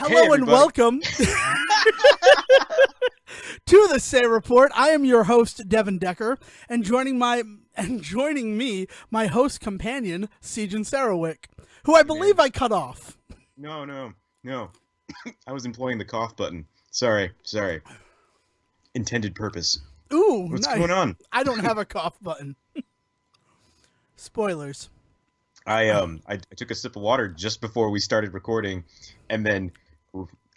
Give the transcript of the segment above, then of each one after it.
Hello and welcome to the Say Report. I am your host, Devon Decker, and joining me, my host companion, Sejohn Sarowick, who I believe I cut off. No. I was employing the cough button. Sorry. Intended purpose. Ooh, what's nice. going on? I don't have a cough button. Spoilers. I took a sip of water just before we started recording, and then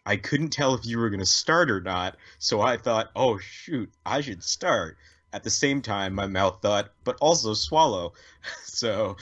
I couldn't tell if you were going to start or not, so I thought, oh shoot, I should start. At the same time, my mouth thought, but also swallow. So...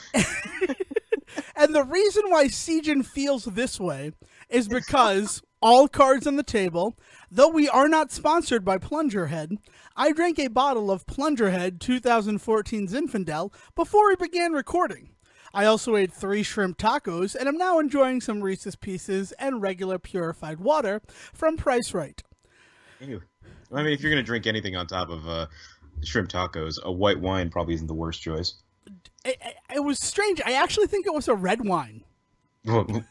And the reason why Sejohn feels this way is because all cards on the table, though we are not sponsored by Plungerhead, I drank a bottle of Plungerhead 2014 Zinfandel before we began recording. I also ate 3 shrimp tacos and am now enjoying some Reese's Pieces and regular purified water from Price Right. Ew. I mean, if you're going to drink anything on top of shrimp tacos, a white wine probably isn't the worst choice. It was strange. I actually think it was a red wine. Oh,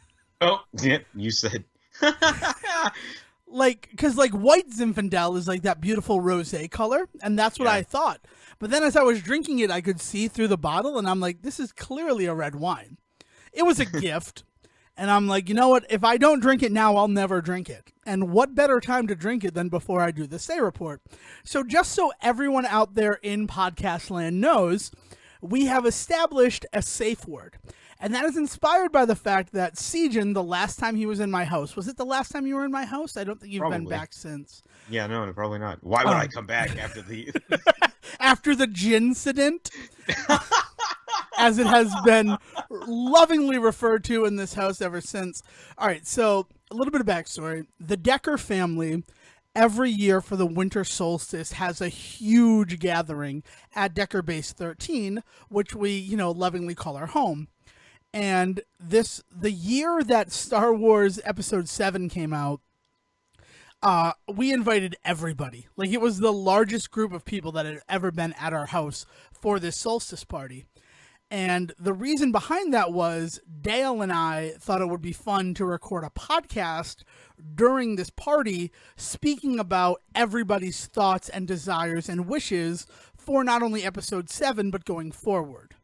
yeah, you said. Because white Zinfandel is like that beautiful rosé color, and that's what I thought. But then as I was drinking it, I could see through the bottle, and I'm like, this is clearly a red wine. It was a gift, and I'm like, you know what? If I don't drink it now, I'll never drink it. And what better time to drink it than before I do the Say Report? So just so everyone out there in podcast land knows, we have established a safe word. And that is inspired by the fact that Sejohn, the last time he was in my house, was it the last time you were in my house? I don't think you've been back since. Yeah, no, probably not. Why would I come back after the... after the gincident? As it has been lovingly referred to in this house ever since. All right, so a little bit of backstory. The Decker family, every year for the winter solstice, has a huge gathering at Decker Base 13, which we, lovingly call our home. And the year that Star Wars Episode VII came out, we invited everybody. Like, it was the largest group of people that had ever been at our house for this solstice party. And the reason behind that was Dale and I thought it would be fun to record a podcast during this party, speaking about everybody's thoughts and desires and wishes for not only Episode 7, but going forward.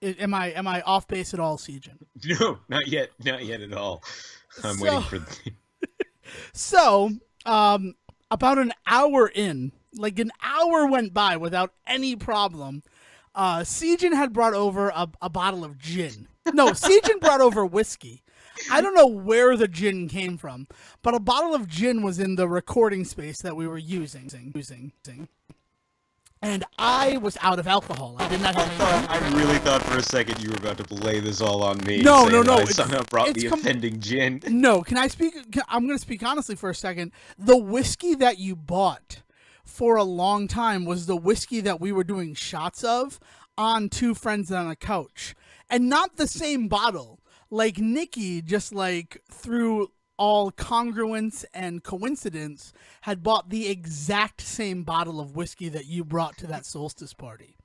Am I off base at all, Sejohn? No, not yet at all. I'm waiting for the... So, about an hour in, like an hour went by without any problem. Sejohn had brought over a bottle of gin. No, Sejohn brought over whiskey. I don't know where the gin came from, but a bottle of gin was in the recording space that we were using. And I was out of alcohol. I did not have I really thought for a second you were about to lay this all on me. No. I somehow brought the offending gin. No, can I speak? I'm going to speak honestly for a second. The whiskey that you bought for a long time was the whiskey that we were doing shots of on Two Friends on a Couch. And not the same bottle. Like, Nikki, just like through all congruence and coincidence, had bought the exact same bottle of whiskey that you brought to that solstice party.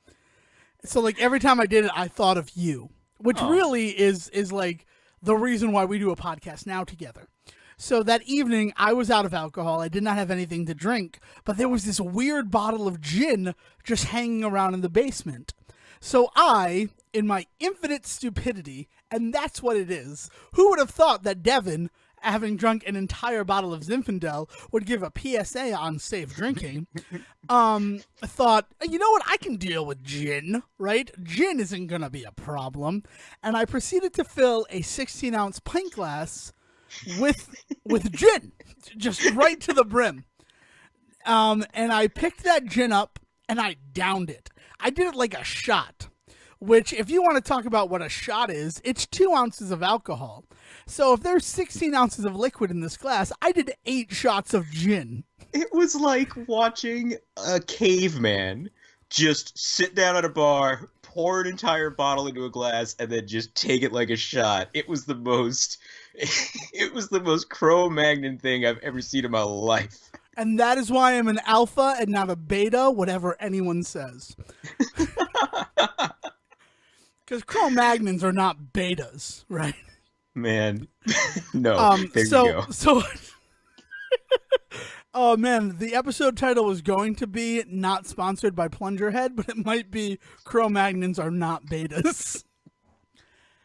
So, like, every time I did it, I thought of you, which really is like the reason why we do a podcast now together. So that evening, I was out of alcohol. I did not have anything to drink, but there was this weird bottle of gin just hanging around in the basement. So I, in my infinite stupidity, and that's what it is, who would have thought that Devon, having drunk an entire bottle of Zinfandel, would give a PSA on safe drinking, thought, you know what, I can deal with gin, right? Gin isn't going to be a problem. And I proceeded to fill a 16-ounce pint glass with gin, just right to the brim. And I picked that gin up, and I downed it. I did it like a shot, which, if you want to talk about what a shot is, it's 2 ounces of alcohol. So if there's 16 ounces of liquid in this glass, I did 8 shots of gin. It was like watching a caveman just sit down at a bar, pour an entire bottle into a glass, and then just take it like a shot. It was the most Cro-Magnon thing I've ever seen in my life. And that is why I'm an alpha and not a beta, whatever anyone says. Because Cro-Magnons are not betas, right? Man, no, there you go. So oh man, the episode title was going to be not sponsored by Plungerhead, but it might be Cro-Magnons are not betas.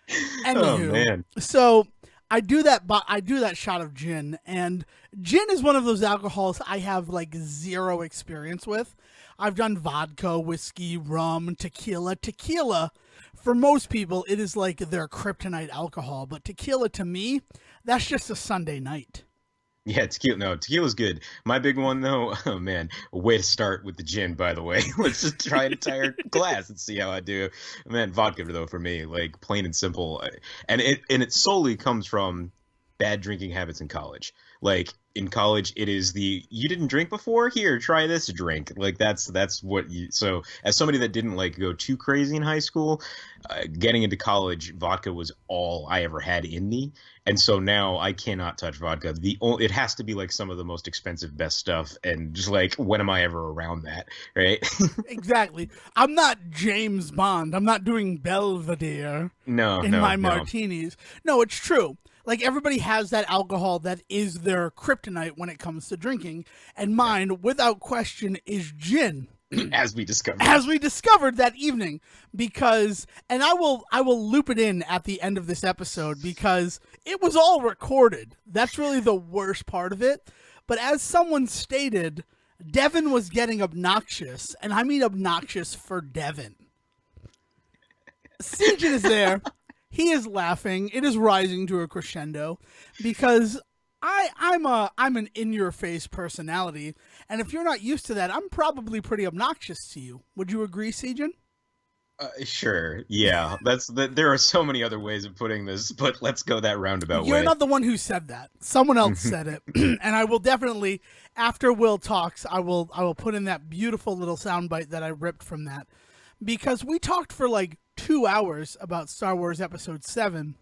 Oh Anywho, man. so I do that shot of gin, and gin is one of those alcohols I have like zero experience with. I've done vodka, whiskey, rum, tequila. Tequila, for most people, it is like their kryptonite alcohol, but tequila to me, that's just a Sunday night. Yeah, tequila. No, tequila's good. My big one, though, oh man, a way to start with the gin, by the way. Let's just try an entire glass and see how I do. Man, vodka, though, for me, like plain and simple. And it solely comes from bad drinking habits in college. Like in college, it is you didn't drink before? Here, try this drink. Like that's what you. So as somebody that didn't like go too crazy in high school, getting into college, vodka was all I ever had in me. And so now I cannot touch vodka. It has to be like some of the most expensive, best stuff. And just like, when am I ever around that? Right? Exactly. I'm not James Bond. I'm not doing Belvedere in my martinis. No, it's true. Like, everybody has that alcohol that is their kryptonite when it comes to drinking. And mine, without question, is gin. As we discovered. As we discovered that evening. Because, and I will loop it in at the end of this episode because it was all recorded. That's really the worst part of it. But as someone stated, Devon was getting obnoxious. And I mean obnoxious for Devon. Sejohn is there. He is laughing. It is rising to a crescendo because I'm an in-your-face personality, and if you're not used to that, I'm probably pretty obnoxious to you. Would you agree, Sejohn? Sure. Yeah. There are so many other ways of putting this, but let's go that roundabout way. You're not the one who said that. Someone else said it, and I will definitely, after Will talks, I will put in that beautiful little soundbite that I ripped from that, because we talked for like 2 hours about Star Wars Episode VII,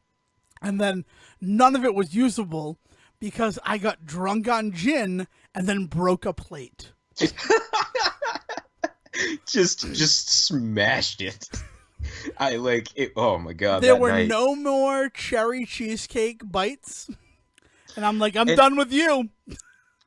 and then none of it was usable because I got drunk on gin and then broke a plate. just smashed it. I like it. Oh my god! There were no more cherry cheesecake bites, and I'm like, I'm done with you.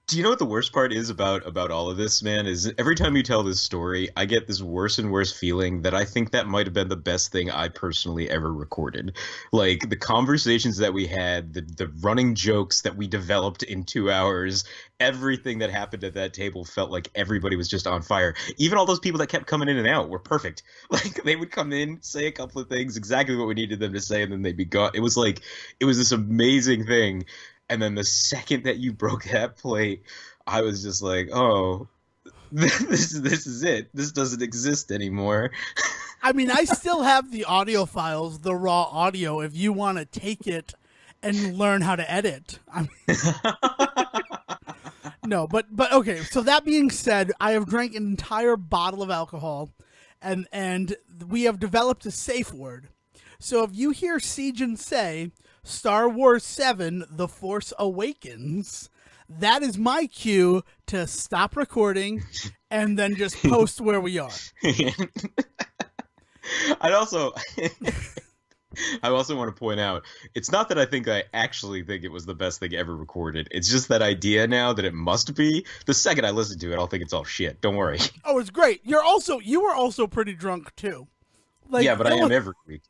Do you know what the worst part is about all of this, man? Is every time you tell this story, I get this worse and worse feeling that I think that might have been the best thing I personally ever recorded. Like, the conversations that we had, the running jokes that we developed in 2 hours, everything that happened at that table felt like everybody was just on fire. Even all those people that kept coming in and out were perfect. Like, they would come in, say a couple of things, exactly what we needed them to say, and then they'd be gone. It was this amazing thing. And then the second that you broke that plate, I was just like, oh, this is it. This doesn't exist anymore. I mean, I still have the audio files, the raw audio, if you want to take it and learn how to edit. I mean, no, but okay. So that being said, I have drank an entire bottle of alcohol, and we have developed a safe word. So if you hear Sejohn say Star Wars VII, The Force Awakens, that is my cue to stop recording and then just post where we are. I also want to point out, it's not that I actually think it was the best thing ever recorded. It's just that idea now that it must be. The second I listen to it, I'll think it's all shit. Don't worry. Oh, it's great. You were also pretty drunk too. Like, yeah, but I am every week.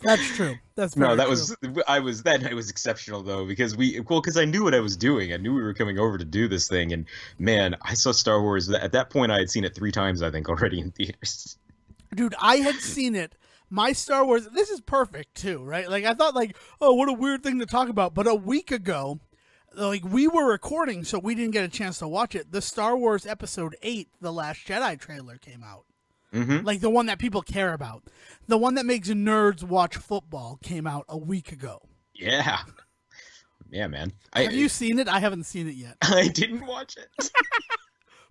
That's true. That's very true. That night was exceptional though, because I knew what I was doing. I knew we were coming over to do this thing, and man, I saw Star Wars. At that point, I had seen it 3 times, I think, already in theaters. Dude, I had seen it. My Star Wars. This is perfect too, right? Like, I thought, like, oh, what a weird thing to talk about. But a week ago, like, we were recording, so we didn't get a chance to watch it. The Star Wars Episode VIII, The Last Jedi trailer came out. Mm-hmm. Like, the one that people care about. The one that makes nerds watch football came out a week ago. Yeah. Yeah, man. Have you seen it? I haven't seen it yet. I didn't watch it.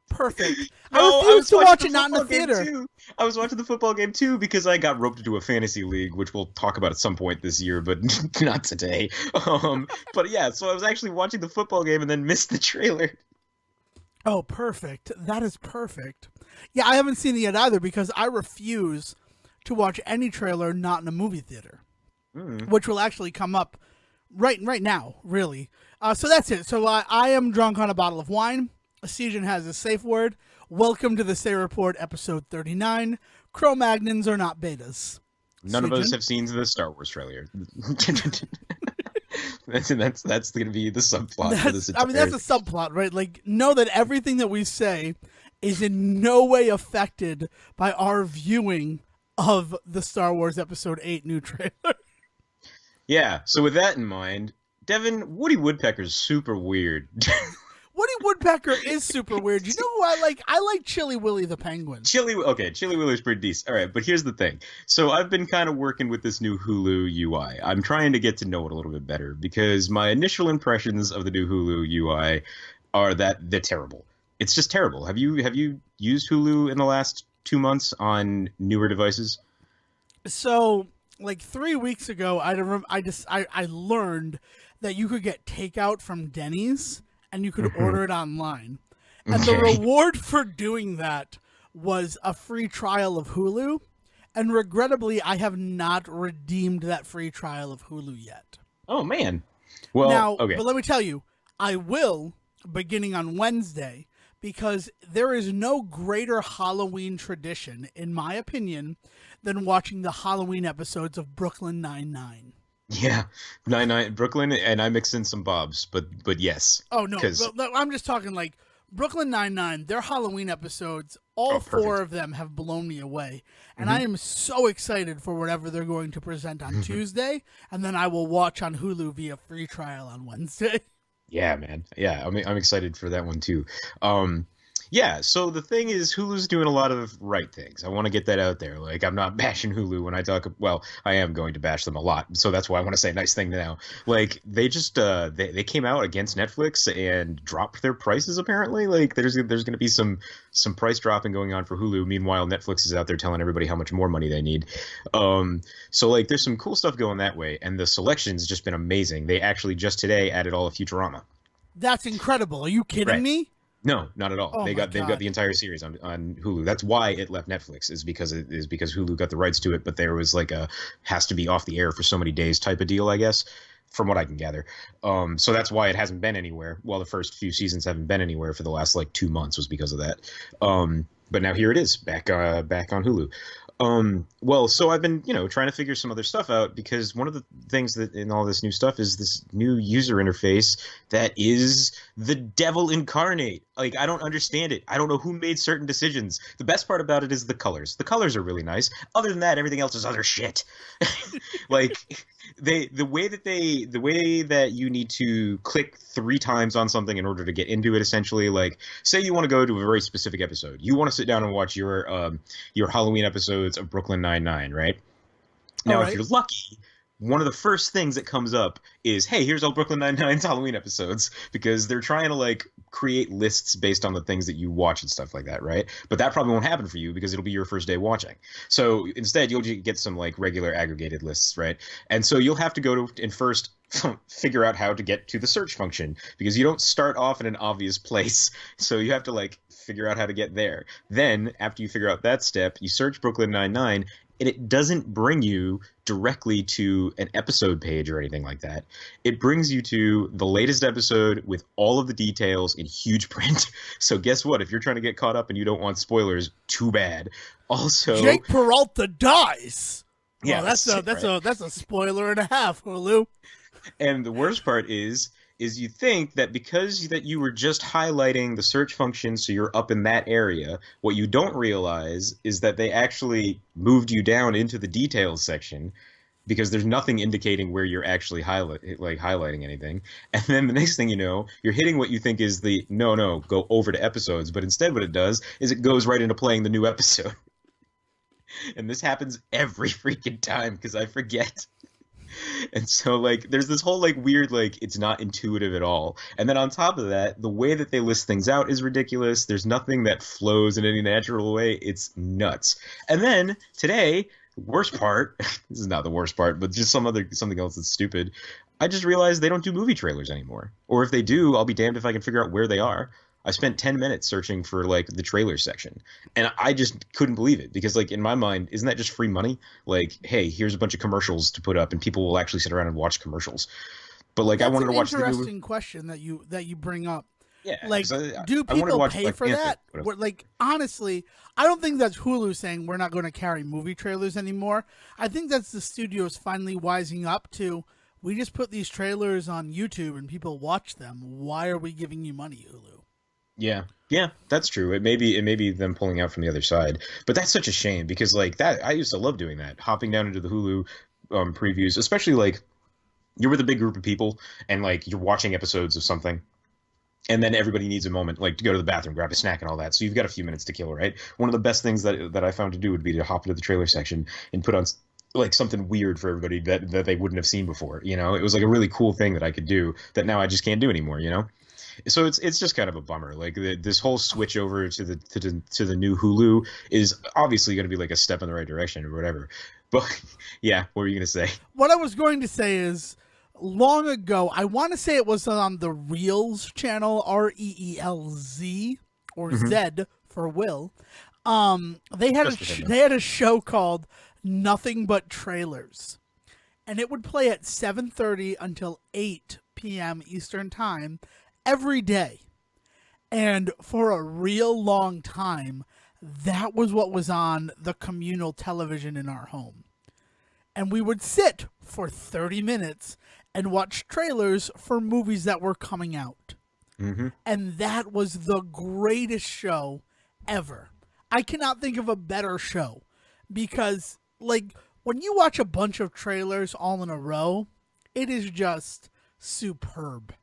Perfect. No, I refuse to watch it not in the theater. I was watching the football game too because I got roped into a fantasy league, which we'll talk about at some point this year, but not today. But yeah, so I was actually watching the football game and then missed the trailer. Oh, perfect. That is perfect. Yeah, I haven't seen it yet either because I refuse to watch any trailer not in a movie theater. which will actually come up right now, really. So that's it. So I am drunk on a bottle of wine. Sejohn has a safe word. Welcome to the Say Report, episode 39. Cro-Magnons are not betas. None of Sejohn? us have seen the Star Wars trailer. that's going to be the subplot for this entire... that's a subplot, right? Like, know that everything that we say is in no way affected by our viewing of the Star Wars Episode VIII new trailer. Yeah, so with that in mind, Devon, Woody Woodpecker's super weird. Woody Woodpecker is super weird. You know who I like? I like Chili Willy the Penguin. Chili Willy's pretty decent. All right, but here's the thing. So I've been kind of working with this new Hulu UI. I'm trying to get to know it a little bit better because my initial impressions of the new Hulu UI are that they're terrible. It's just terrible. Have you used Hulu in the last 2 months on newer devices? So, like 3 weeks ago, I learned that you could get takeout from Denny's and you could order it online. And the reward for doing that was a free trial of Hulu. And regrettably, I have not redeemed that free trial of Hulu yet. Oh, man. Well, now, okay. But let me tell you, I will beginning on Wednesday because there is no greater Halloween tradition, in my opinion, than watching the Halloween episodes of Brooklyn Nine-Nine. Yeah, Brooklyn, and I mix in some Bobs, but yes. Oh, no, I'm just talking like Brooklyn Nine-Nine, their Halloween episodes, all four of them have blown me away. And I am so excited for whatever they're going to present on Tuesday, and then I will watch on Hulu via free trial on Wednesday. Yeah, man. Yeah, I'm excited for that one, too. Yeah, so the thing is, Hulu's doing a lot of right things. I want to get that out there. Like, I'm not bashing Hulu when I talk. Well, I am going to bash them a lot, so that's why I want to say a nice thing now. Like, they just they came out against Netflix and dropped their prices. Apparently, like there's going to be some price dropping going on for Hulu. Meanwhile, Netflix is out there telling everybody how much more money they need. So like, there's some cool stuff going that way, and the selection's just been amazing. They actually just today added all of Futurama. That's incredible. Are you kidding me? No, not at all. Oh they've got the entire series on Hulu. That's why it left Netflix is because Hulu got the rights to it, but there was like a has to be off the air for so many days type of deal, I guess, from what I can gather. So that's why it hasn't been anywhere. Well, the first few seasons haven't been anywhere for the last like 2 months was because of that. But now here it is back on Hulu. Well, so I've been, trying to figure some other stuff out because one of the things that in all this new stuff is this new user interface that is the devil incarnate. Like, I don't understand it. I don't know who made certain decisions. The best part about it is the colors. The colors are really nice. Other than that, everything else is other shit. Like, the way that you need to click 3 times on something in order to get into it, essentially, like, say you want to go to a very specific episode. You want to sit down and watch your Halloween episodes of Brooklyn Nine-Nine, right? Now, if you're lucky, one of the first things that comes up is, hey, here's all Brooklyn Nine-Nine's Halloween episodes, because they're trying to, like, create lists based on the things that you watch and stuff like that, right? But that probably won't happen for you because it'll be your first day watching. So instead, you'll get some, like, regular aggregated lists, right? And so you'll have to go to and first figure out how to get to the search function, because you don't start off in an obvious place. So you have to, like, figure out how to get there. Then, after you figure out that step, you search Brooklyn Nine-Nine, and it doesn't bring you directly to an episode page or anything like that. It brings you to the latest episode with all of the details in huge print. So guess what? If you're trying to get caught up and you don't want spoilers, too bad. Also, Jake Peralta dies. Yeah, well, that's a spoiler and a half, Hulu. And the worst part is you think that because that you were just highlighting the search function so you're up in that area, what you don't realize is that they actually moved you down into the details section because there's nothing indicating where you're actually highlighting anything. And then the next thing you know, you're hitting what you think is the go over to episodes, but instead what it does is it goes right into playing the new episode. And this happens every freaking time because I forget. And so, like, there's this whole, like, weird, like, it's not intuitive at all. And then on top of that, the way that they list things out is ridiculous. There's nothing that flows in any natural way. It's nuts. And then today, worst part, this is not the worst part, but just something else that's stupid. I just realized they don't do movie trailers anymore. Or if they do, I'll be damned if I can figure out where they are. I spent 10 minutes searching for like the trailer section, and I just couldn't believe it because like in my mind, isn't that just free money? Like, hey, here's a bunch of commercials to put up, and people will actually sit around and watch commercials. But like, I wanted to watch the new. That's an interesting question that you bring up. Yeah, like, 'cause do I wanted to people watch pay Black for Panther. that? Like, honestly, I don't think that's Hulu saying we're not going to carry movie trailers anymore. I think that's the studios finally wising up to, we just put these trailers on YouTube and people watch them. Why are we giving you money, Hulu? Yeah, that's true. It may be them pulling out from the other side, but that's such a shame because like that, I used to love doing that, hopping down into the Hulu previews, especially like you're with a big group of people and like you're watching episodes of something. And then everybody needs a moment, like to go to the bathroom, grab a snack, and all that. So you've got a few minutes to kill, right? One of the best things that I found to do would be to hop into the trailer section and put on like something weird for everybody that they wouldn't have seen before. You know, it was like a really cool thing that I could do that now I just can't do anymore. You know, so it's just kind of a bummer. Like this whole switch over to the new Hulu is obviously going to be like a step in the right direction or whatever. But yeah, what were you going to say? What I was going to say is, long ago, I want to say it was on the Reels channel, Reelz, or Z for Will. They had a show called Nothing But Trailers, and it would play at 7:30 until 8 p.m. Eastern Time every day. And for a real long time, that was what was on the communal television in our home. And we would sit for 30 minutes and watch trailers for movies that were coming out. Mm-hmm. And that was the greatest show ever. I cannot think of a better show because, like, when you watch a bunch of trailers all in a row, it is just superb.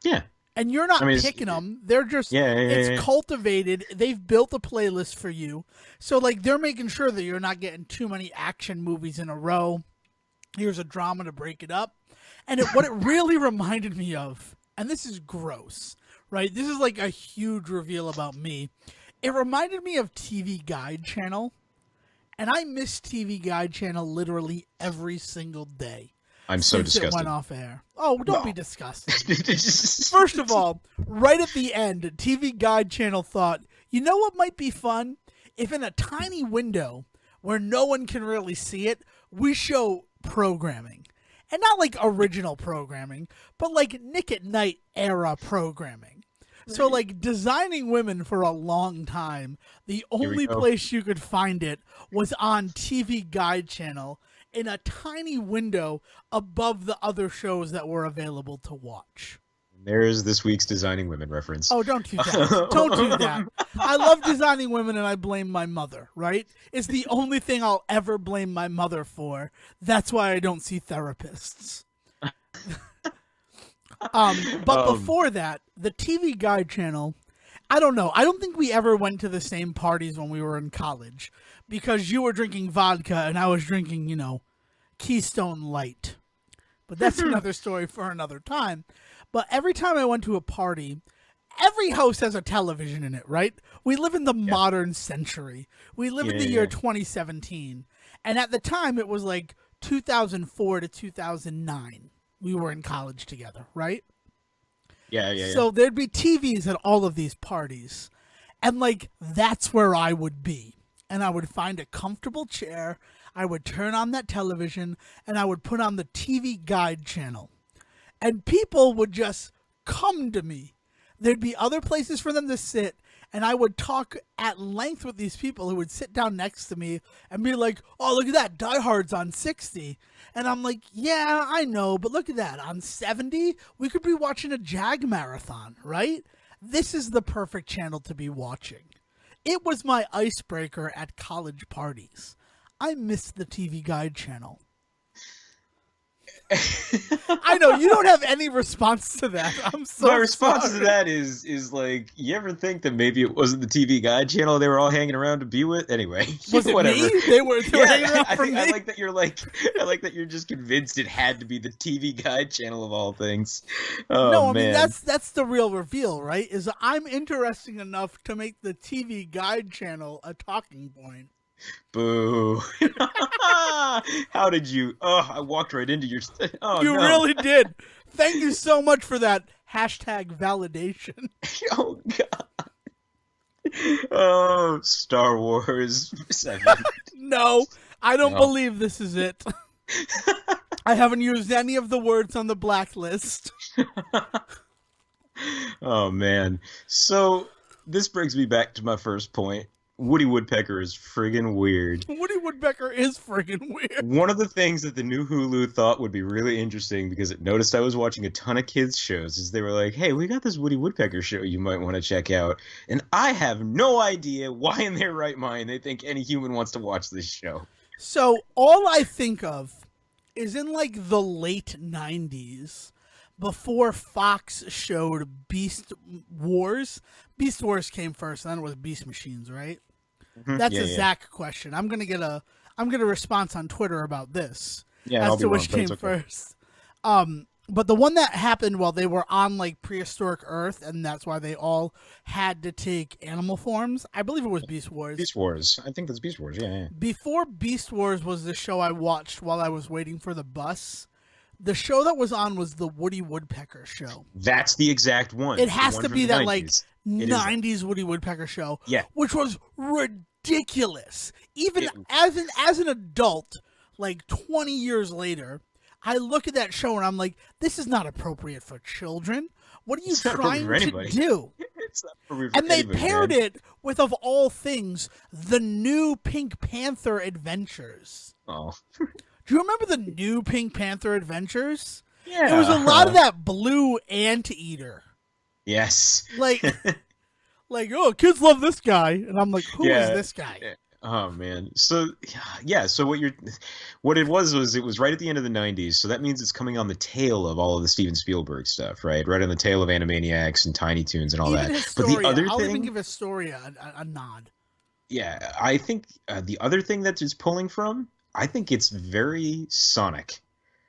Yeah. And you're not picking them. They're just, it's cultivated. They've built a playlist for you. So, like, they're making sure that you're not getting too many action movies in a row. Here's a drama to break it up. And what it really reminded me of, and this is gross, right? This is like a huge reveal about me. It reminded me of TV Guide Channel. And I miss TV Guide Channel literally every single day. I'm so disgusted. It went off air. Oh, don't be disgusted. First of all, right at the end, TV Guide Channel thought, you know what might be fun? If in a tiny window where no one can really see it, we show programming. And not like original programming, but like Nick at Night era programming. So like Designing Women for a long time, the only place you could find it was on TV Guide Channel in a tiny window above the other shows that were available to watch. There's this week's Designing Women reference. Oh, don't do that. Don't do that. I love Designing Women and I blame my mother, right? It's the only thing I'll ever blame my mother for. That's why I don't see therapists. But before that, the TV Guide Channel, I don't know. I don't think we ever went to the same parties when we were in college because you were drinking vodka and I was drinking, you know, Keystone Light. But that's another story for another time. But every time I went to a party, every house has a television in it, right? We live in the modern century. We live in the year 2017. And at the time, it was like 2004 to 2009. We were in college together, right? Yeah. So there'd be TVs at all of these parties. And, like, that's where I would be. And I would find a comfortable chair. I would turn on that television. And I would put on the TV Guide Channel. And people would just come to me. There'd be other places for them to sit. And I would talk at length with these people who would sit down next to me and be like, oh, look at that. Die Hard's on 60. And I'm like, yeah, I know. But look at that. On 70, we could be watching a Jag marathon, right? This is the perfect channel to be watching. It was my icebreaker at college parties. I miss the TV Guide Channel. I know you don't have any response to that. I'm so My response sorry. to that is like, you ever think that maybe it wasn't the TV Guide Channel they were all hanging around to be with? Anyway, Was it whatever. me? They were hanging around for me. I like that you're like, I like that you're just convinced it had to be the TV Guide Channel of all things. Oh, no, I man. mean that's the real reveal, right? Is I'm interesting enough to make the TV Guide Channel a talking point. Boo. How did you? Oh, I walked right into your. Oh, You no. really did. Thank you so much for that Hashtag validation. Oh God. Oh, Star Wars VII. No, I don't No. believe this is it. I haven't used any of the words on the blacklist. Oh man. So this brings me back to my first point. Woody Woodpecker is friggin' weird. Woody Woodpecker is friggin' weird. One of the things that the new Hulu thought would be really interesting, because it noticed I was watching a ton of kids shows, is they were like, hey, we got this Woody Woodpecker show you might want to check out. And I have no idea why in their right mind they think any human wants to watch this show. So all I think of is in like the late 90s, before Fox showed Beast Wars. Beast Wars came first, and then it was Beast Machines, right? Mm-hmm. That's a Zach question. I'm gonna get a response on Twitter about this as to which came first. But the one that happened while they were on like prehistoric Earth, and that's why they all had to take animal forms. I believe it was Beast Wars. Beast Wars. I think that's Beast Wars. Yeah. Before Beast Wars was the show I watched while I was waiting for the bus. The show that was on was the Woody Woodpecker show. That's the exact one. It has to be that 90s. like 90s Woody Woodpecker show. Yeah. Which was ridiculous. Even as an adult, like 20 years later, I look at that show and I'm like, this is not appropriate for children. What are you trying to do? It's not appropriate for and they anybody, paired man. it with, of all things, the new Pink Panther Adventures. Oh. Do you remember the new Pink Panther Adventures? Yeah. It was a lot of that blue anteater. Yes. Like, oh, kids love this guy. And I'm like, who is this guy? Oh man. So so what it was right at the end of the 90s. So that means it's coming on the tail of all of the Steven Spielberg stuff, right? Right on the tail of Animaniacs and Tiny Toons and all Even that. Historia, but the other I'll thing, even give Historia a nod. Yeah, I think the other thing that it's pulling from, I think it's very Sonic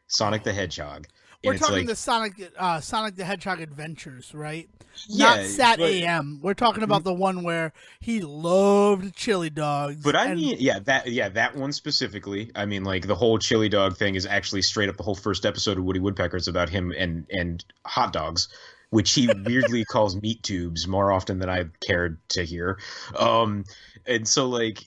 the Hedgehog. We're talking the Sonic the Hedgehog Adventures, right? Not Sat AM. We're talking about the one where he loved chili dogs. But I mean, that one specifically. I mean, like the whole chili dog thing is actually straight up the whole first episode of Woody Woodpecker is about him and hot dogs, which he weirdly calls meat tubes more often than I cared to hear. And so like.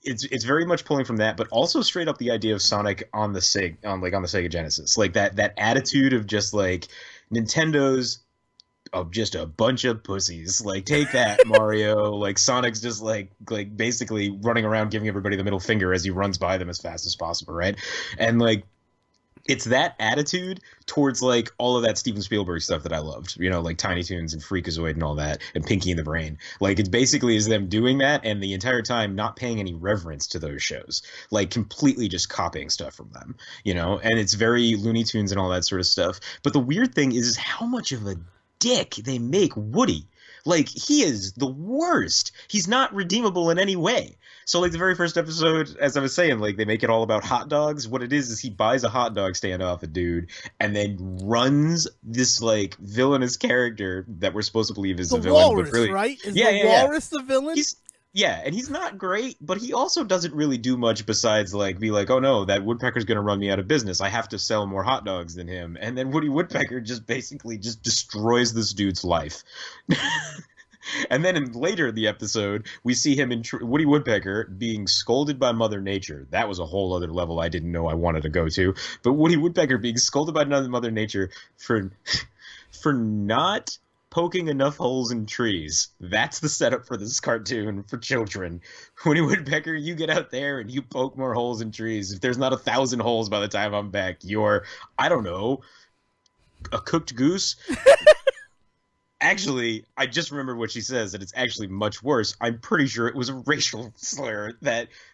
It's very much pulling from that, but also straight up the idea of Sonic on the Sega Genesis, like that attitude of just like Nintendo's just a bunch of pussies. Like take that, Mario. Like Sonic's just like basically running around giving everybody the middle finger as he runs by them as fast as possible, right? And like it's that attitude towards like all of that Steven Spielberg stuff that I loved, you know, like Tiny Toons and Freakazoid and all that, and Pinky and the Brain. Like it's basically is them doing that and the entire time not paying any reverence to those shows, like completely just copying stuff from them, you know. And it's very Looney Tunes and all that sort of stuff. But the weird thing is how much of a dick they make Woody. Like he is the worst. He's not redeemable in any way. So like the very first episode, as I was saying, like they make it all about hot dogs. What it is he buys a hot dog stand off a dude and then runs this like villainous character that we're supposed to believe is the a villain. Walrus, but really, right? Is the Walrus the villain? And he's not great, but he also doesn't really do much besides like be like, oh no, that woodpecker's gonna run me out of business. I have to sell more hot dogs than him. And then Woody Woodpecker just basically just destroys this dude's life. And then later in the episode, we see him in Woody Woodpecker being scolded by Mother Nature. That was a whole other level I didn't know I wanted to go to. But Woody Woodpecker being scolded by Mother Nature for not poking enough holes in trees. That's the setup for this cartoon for children. Woody Woodpecker, you get out there and you poke more holes in trees. If there's not 1,000 holes by the time I'm back, you're, I don't know, a cooked goose? Actually, I just remembered what she says, and it's actually much worse. I'm pretty sure it was a racial slur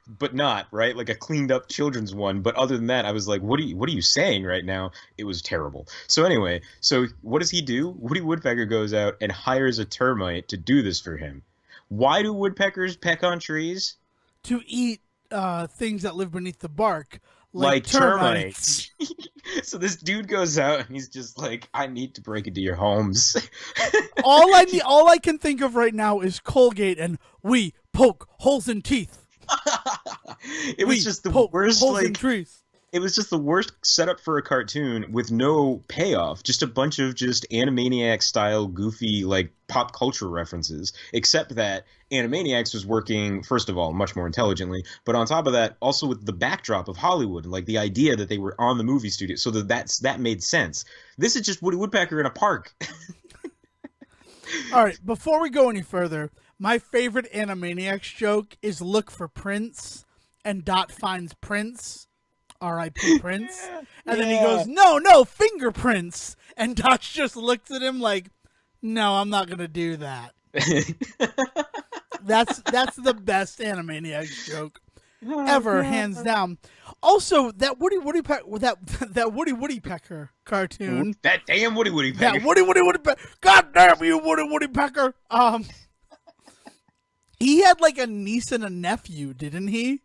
but not, right? Like a cleaned up children's one. But other than that, I was like, what are you saying right now? It was terrible. So anyway, what does he do? Woody Woodpecker goes out and hires a termite to do this for him. Why do woodpeckers peck on trees? To eat things that live beneath the bark. Like termites. So this dude goes out and he's just like, I need to break into your homes. all I can think of right now is Colgate and we poke holes in teeth. It was just the worst, holes like in trees. it was just the worst setup for a cartoon with no payoff. Just a bunch of just Animaniacs style goofy like pop culture references. Except that Animaniacs was working, first of all, much more intelligently, but on top of that, also with the backdrop of Hollywood and like the idea that they were on the movie studio, so that made sense. This is just Woody Woodpecker in a park. All right, before we go any further, my favorite Animaniacs joke is look for Prince, and Dot finds Prince, R.I.P. Prince, and then he goes, no, fingerprints, and Dot just looks at him like, no, I'm not going to do that. That's the best Animaniacs joke ever, hands down. Also, that Woody Woodpecker cartoon. That damn Woody Woodpecker. That Woodpecker. God damn you, Woody Woodpecker. He had like a niece and a nephew, didn't he?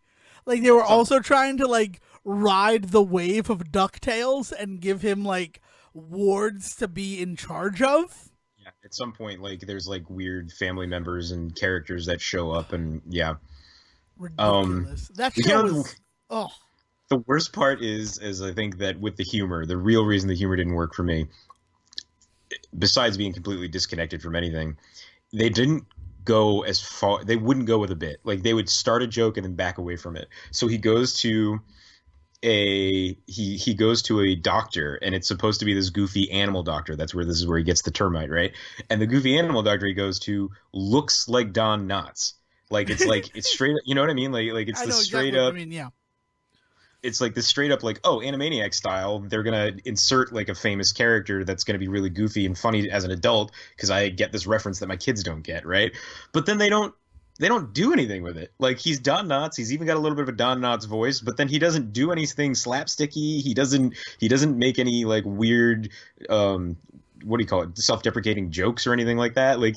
Like they were also trying to like ride the wave of DuckTales and give him like wards to be in charge of. Yeah, at some point, like there's like weird family members and characters that show up, and yeah, ridiculous. That show was. Oh. The worst part is I think that with the humor, the real reason the humor didn't work for me, besides being completely disconnected from anything, they didn't go as far. They wouldn't go with a bit. Like they would start a joke and then back away from it. So he goes to a doctor, and it's supposed to be this goofy animal doctor. This is where he gets the termite, right? And the goofy animal doctor he goes to looks like Don Knotts. Like it's straight up, you know what I mean? Like it's the straight up. I mean, yeah. It's like this straight up like, oh, Animaniac style, they're going to insert like a famous character that's going to be really goofy and funny as an adult because I get this reference that my kids don't get, right? But then they don't do anything with it. Like he's Don Knotts, he's even got a little bit of a Don Knotts voice, but then he doesn't do anything slapsticky. He doesn't make any like weird what do you call it, self-deprecating jokes or anything like that, like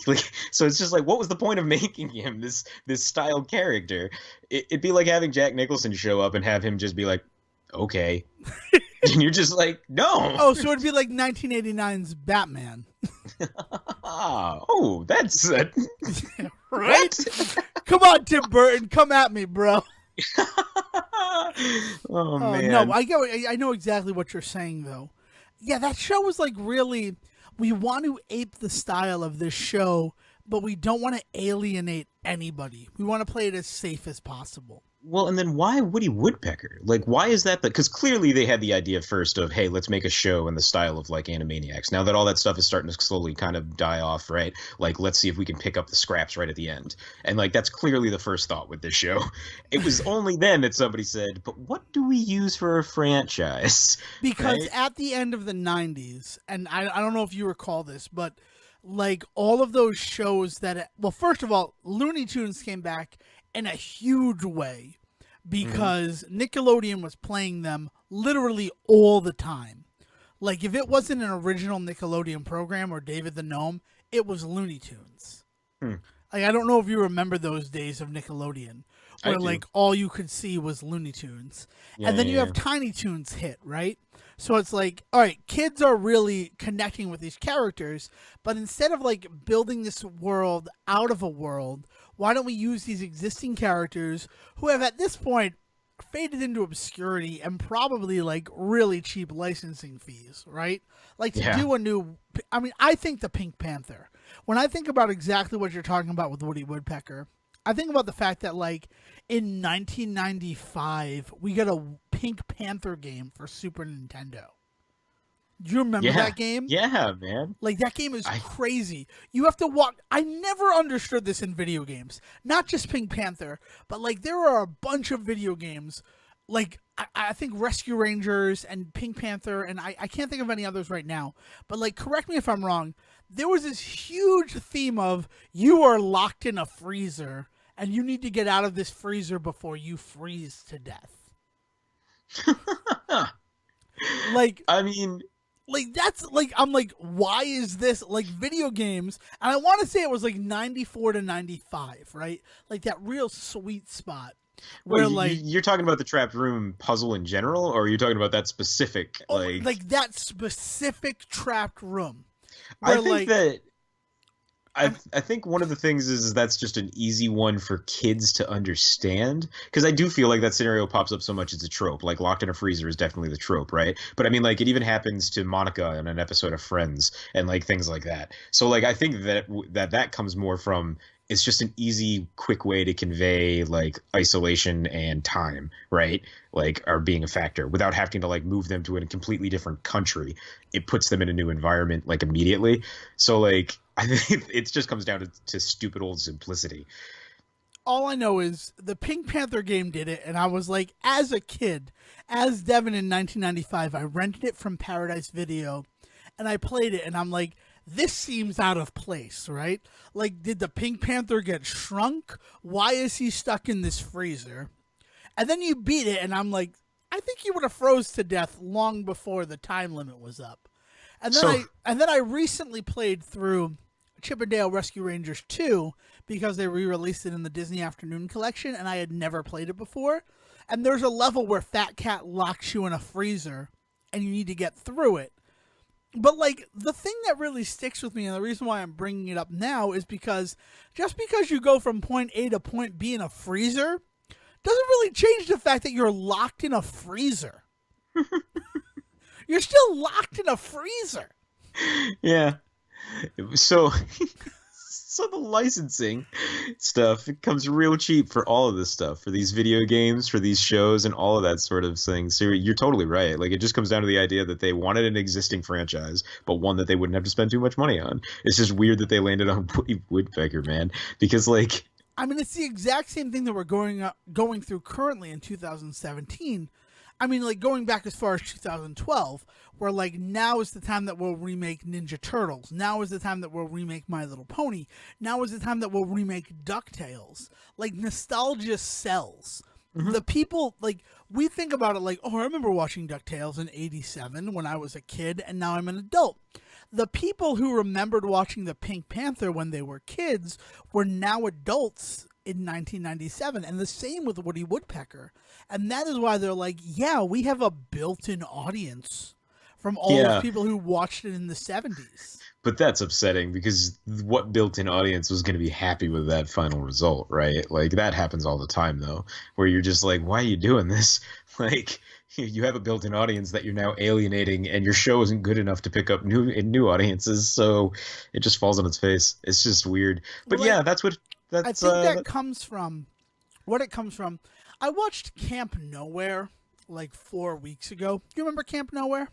so it's just like, what was the point of making him this styled character? It'd be like having Jack Nicholson show up and have him just be like, okay. And you're just like, no. Oh, so it'd be like 1989's Batman. Oh, that's right. Come on, Tim Burton, come at me, bro. Oh man. No, I know exactly what you're saying though. Yeah, that show was like really, we want to ape the style of this show, but we don't want to alienate anybody. We want to play it as safe as possible. Well, and then why Woody Woodpecker? Like, why is that? Because clearly they had the idea first of, hey, let's make a show in the style of like Animaniacs. Now that all that stuff is starting to slowly kind of die off, right? Like, let's see if we can pick up the scraps right at the end. And like, that's clearly the first thought with this show. It was only then that somebody said, but what do we use for a franchise? Because right? At the end of the 90s, and I don't know if you recall this, but like all of those shows that, well, first of all, Looney Tunes came back in a huge way because Nickelodeon was playing them literally all the time. Like if it wasn't an original Nickelodeon program or David the Gnome, it was Looney Tunes. Like I don't know if you remember those days of Nickelodeon where like all you could see was Looney Tunes. Yeah, and then you have Tiny Toons hit, right? So it's like, all right, kids are really connecting with these characters, but instead of like building this world out of a world, why don't we use these existing characters who have at this point faded into obscurity and probably like really cheap licensing fees, right? Like to do a new, I mean, I think the Pink Panther, when I think about exactly what you're talking about with Woody Woodpecker, I think about the fact that like in 1995, we got a Pink Panther game for Super Nintendo. Do you remember that game? Yeah, man. Like, that game is crazy. You have to walk. I never understood this in video games. Not just Pink Panther, but, like, there are a bunch of video games. Like, I think Rescue Rangers and Pink Panther, and I can't think of any others right now. But, like, correct me if I'm wrong. There was this huge theme of you are locked in a freezer, and you need to get out of this freezer before you freeze to death. Like, I mean... Like, that's, like, I'm like, why is this, like, video games, and I want to say it was, like, 94 to 95, right? Like, that real sweet spot. Where, like... You're talking about the trapped room puzzle in general, or are you talking about that specific, like... Like, that specific trapped room. Where, I think that... I think one of the things is that's just an easy one for kids to understand, because I do feel like that scenario pops up so much it's a trope. Like locked in a freezer is definitely the trope, right? But I mean, like it even happens to Monica in an episode of Friends and like things like that. So like I think that comes more from it's just an easy, quick way to convey like isolation and time, right? Like are being a factor without having to like move them to a completely different country. It puts them in a new environment like immediately. So like I think it just comes down to stupid old simplicity. All I know is the Pink Panther game did it, and I was like, as a kid, as Devon in 1995, I rented it from Paradise Video, and I played it, and I'm like, this seems out of place, right? Like, did the Pink Panther get shrunk? Why is he stuck in this freezer? And then you beat it, and I'm like, I think he would have froze to death long before the time limit was up. And then I recently played through Chip 'n Dale Rescue Rangers 2 because they re-released it in the Disney Afternoon Collection, and I had never played it before. And there's a level where Fat Cat locks you in a freezer, and you need to get through it. But, like, the thing that really sticks with me, and the reason why I'm bringing it up now, is because just because you go from point A to point B in a freezer doesn't really change the fact that you're locked in a freezer. You're still locked in a freezer. Yeah. So the licensing stuff, it comes real cheap for all of this stuff, for these video games, for these shows, and all of that sort of thing. So you're totally right. Like, it just comes down to the idea that they wanted an existing franchise, but one that they wouldn't have to spend too much money on. It's just weird that they landed on Woody Woodpecker, man. Because, like... I mean, it's the exact same thing that we're going through currently in 2017. I mean, like, going back as far as 2012, where, like, now is the time that we'll remake Ninja Turtles. Now is the time that we'll remake My Little Pony. Now is the time that we'll remake DuckTales. Like, nostalgia sells. Mm-hmm. The people, like, we think about it like, oh, I remember watching DuckTales in 87 when I was a kid, and now I'm an adult. The people who remembered watching the Pink Panther when they were kids were now adults in 1997, and the same with Woody Woodpecker. And that is why they're like, yeah, we have a built-in audience from all those people who watched it in the 70s. But that's upsetting, because what built-in audience was going to be happy with that final result, right? Like, that happens all the time, though, where you're just like, why are you doing this? Like, you have a built-in audience that you're now alienating, and your show isn't good enough to pick up new audiences, so it just falls on its face. It's just weird. But well, yeah, I think that comes from what it comes from. I watched Camp Nowhere like 4 weeks ago. Do you remember Camp Nowhere?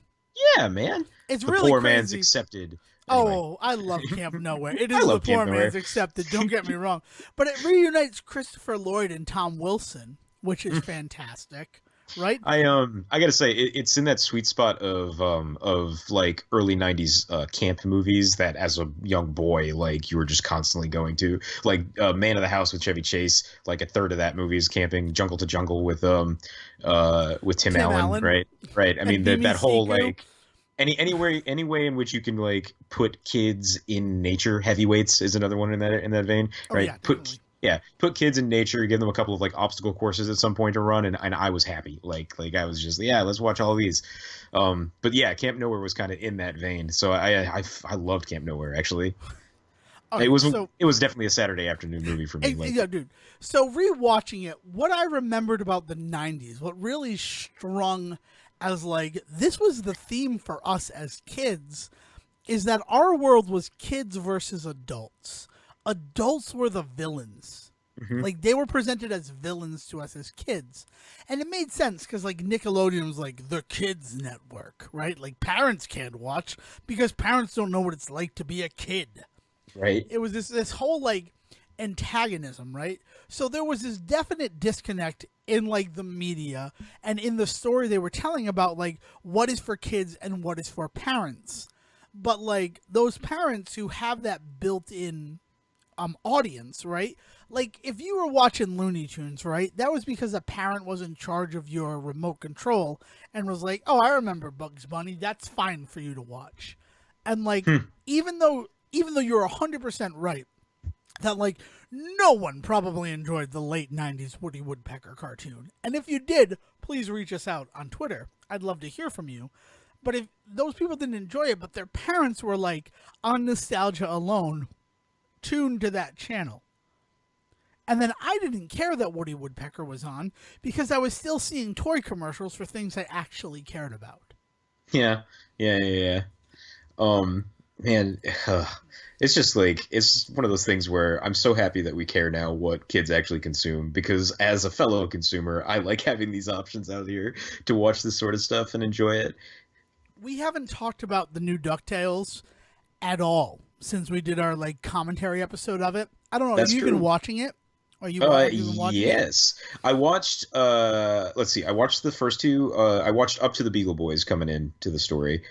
Yeah, man. It's the really poor crazy. Man's Accepted. Anyway. Oh, I love Camp Nowhere. It is the poor man's Accepted. Don't get me wrong, but it reunites Christopher Lloyd and Tom Wilson, which is fantastic. Right. I gotta say it's in that sweet spot of like early 90s camp movies that as a young boy like you were just constantly going to, like Man of the House with Chevy Chase. Like a third of that movie is camping. Jungle to Jungle with Tim Allen. Right. I mean that whole like any way in which you can like put kids in nature. Heavyweights is another one in that vein. Right. Put kids in nature, give them a couple of like obstacle courses at some point to run, and I was happy. Like I was just let's watch all of these. But yeah, Camp Nowhere was kind of in that vein. So I loved Camp Nowhere actually. Right, it was definitely a Saturday afternoon movie for me. Yeah, dude. So rewatching it, what I remembered about the 90s, what really strung as like this was the theme for us as kids, is that our world was kids versus adults. Adults were the villains. Mm-hmm. Like, they were presented as villains to us as kids. And it made sense, because, like, Nickelodeon was, like, the kids' network, right? Like, parents can't watch, because parents don't know what it's like to be a kid. Right. It was this whole, like, antagonism, right? So there was this definite disconnect in, like, the media and in the story they were telling about, like, what is for kids and what is for parents. But, like, those parents who have that built-in audience, right? Like, if you were watching Looney Tunes, right, that was because a parent was in charge of your remote control and was like, oh, I remember Bugs Bunny, that's fine for you to watch. And, like, even though you're 100% right that, like, no one probably enjoyed the late 90s Woody Woodpecker cartoon. And if you did, please reach us out on Twitter. I'd love to hear from you. But if those people didn't enjoy it, but their parents were, like, on nostalgia alone, tuned to that channel. And then I didn't care that Woody Woodpecker was on because I was still seeing toy commercials for things I actually cared about. Yeah. Man, it's just like, it's one of those things where I'm so happy that we care now what kids actually consume, because as a fellow consumer, I like having these options out here to watch this sort of stuff and enjoy it. We haven't talked about the new DuckTales at all since we did our like commentary episode of it. I don't know. That's have you true. been watching it? Have you been watching yes. I watched, let's see, I watched the first two. I watched up to the Beagle Boys coming into the story.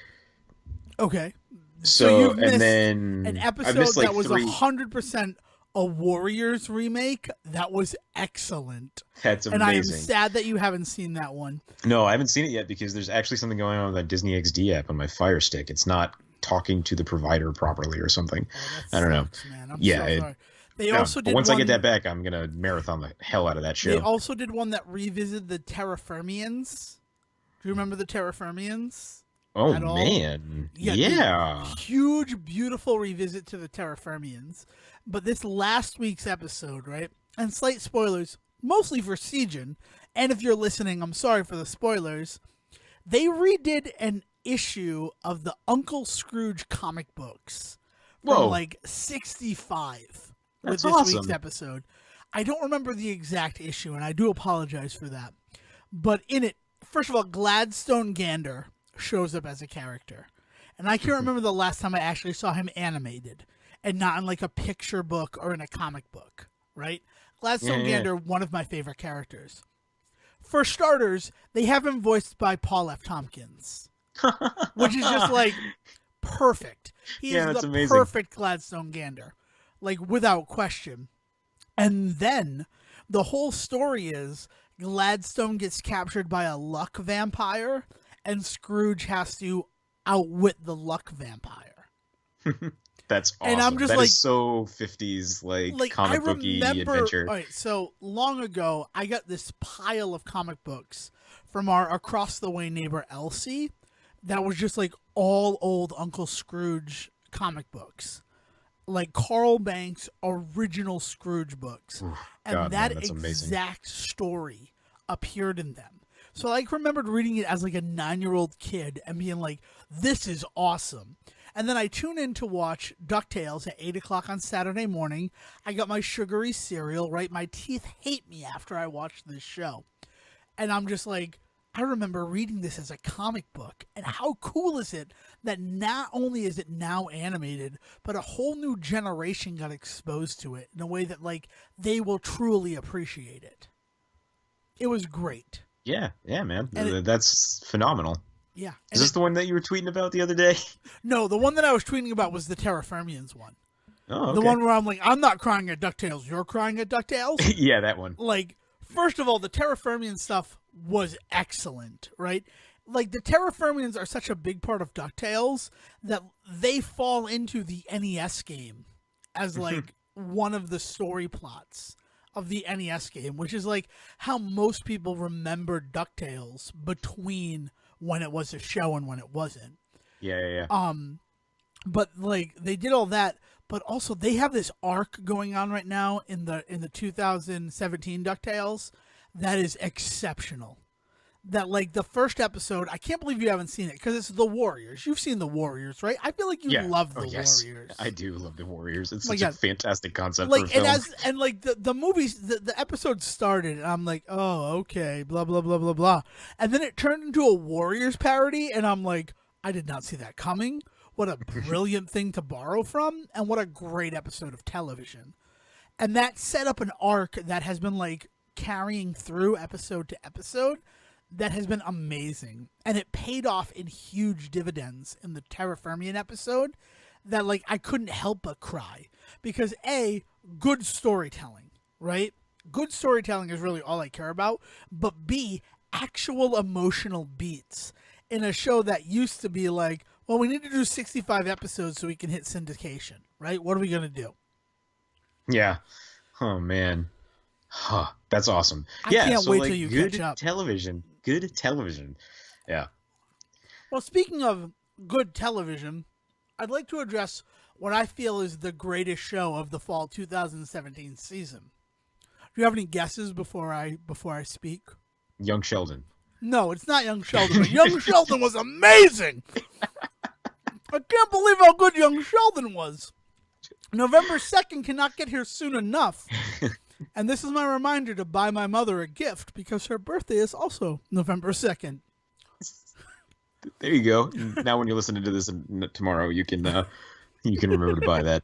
Okay. So you've missed and then an I episode missed like that was 3. 100% a Warriors remake. That was excellent. That's amazing. And I am sad that you haven't seen that one. No, I haven't seen it yet because there's actually something going on with that Disney XD app on my Fire Stick. It's not talking to the provider properly or something. Oh, I don't know. Man. I'm Yeah, so sorry. They also did once one, I get that back, I'm gonna marathon the hell out of that show. They also did one that revisited the Terrafermians. Do you remember the Terrafermians? Oh man, yeah. Huge, beautiful revisit to the Terrafermians. But this last week's episode, right? And slight spoilers, mostly for Sejohn. And if you're listening, I'm sorry for the spoilers. They redid an issue of the Uncle Scrooge comic books from like 65 That's with this awesome. week's episode. I don't remember the exact issue, and I do apologize for that. But in it, first of all, Gladstone Gander shows up as a character. And I can't remember the last time I actually saw him animated and not in like a picture book or in a comic book, right? Gladstone Gander, one of my favorite characters. For starters, they have him voiced by Paul F. Tompkins, which is just like perfect. He is the amazing. Perfect Gladstone Gander, like without question. And then the whole story is Gladstone gets captured by a luck vampire and Scrooge has to outwit the luck vampire. That's awesome. And I'm just that like, is so 50s like comic booky adventure. All right, so long ago, I got this pile of comic books from our across the way neighbor Elsie that was just like all old Uncle Scrooge comic books, like Carl Banks' original Scrooge books. Ooh, and God, that man, exact story appeared in them. So I remembered reading it as like a 9-year-old kid and being like, this is awesome. And then I tune in to watch DuckTales at 8 o'clock on Saturday morning. I got my sugary cereal, right? My teeth hate me after I watch this show. And I'm just like, I remember reading this as a comic book. And how cool is it that not only is it now animated, but a whole new generation got exposed to it in a way that like they will truly appreciate it. It was great. Yeah, man. That's phenomenal. Yeah. Is this the one that you were tweeting about the other day? No, the one that I was tweeting about was the Terrafermians one. Oh, okay. The one where I'm like, I'm not crying at DuckTales, you're crying at DuckTales? Yeah, that one. Like, first of all, the Terrafermian stuff was excellent, right? Like, the Terrafermians are such a big part of DuckTales that they fall into the NES game as, like, one of the story plots of the NES game, which is, like, how most people remember DuckTales between when it was a show and when it wasn't. Yeah. But like they did all that, but also they have this arc going on right now in the 2017 DuckTales that is exceptional. That like the first episode, I can't believe you haven't seen it because it's the Warriors. You've seen the Warriors, right? I feel like you love the Warriors. I do love the Warriors. It's Oh my such God. a fantastic concept Like for a film. and like the movies, the episode started, and I'm like, oh okay, blah blah blah blah blah, and then it turned into a Warriors parody, and I'm like, I did not see that coming. What a brilliant thing to borrow from, and what a great episode of television. And that set up an arc that has been like carrying through episode to episode that has been amazing. And it paid off in huge dividends in the Terrafermian episode that like I couldn't help but cry. Because A, good storytelling, right? Good storytelling is really all I care about. But B, actual emotional beats in a show that used to be like, well, we need to do 65 episodes so we can hit syndication, right? What are we going to do? Yeah. Oh, man. Huh. That's awesome. I yeah, can't so wait like till you good catch up. television. Good television. Yeah. Well, speaking of good television, I'd like to address what I feel is the greatest show of the fall 2017 season. Do you have any guesses before I speak? Young Sheldon. No, it's not Young Sheldon. But Young Sheldon was amazing. I can't believe how good Young Sheldon was. November 2nd cannot get here soon enough. And this is my reminder to buy my mother a gift because her birthday is also November 2nd. There you go. Now when you're listening to this tomorrow, you can remember to buy that.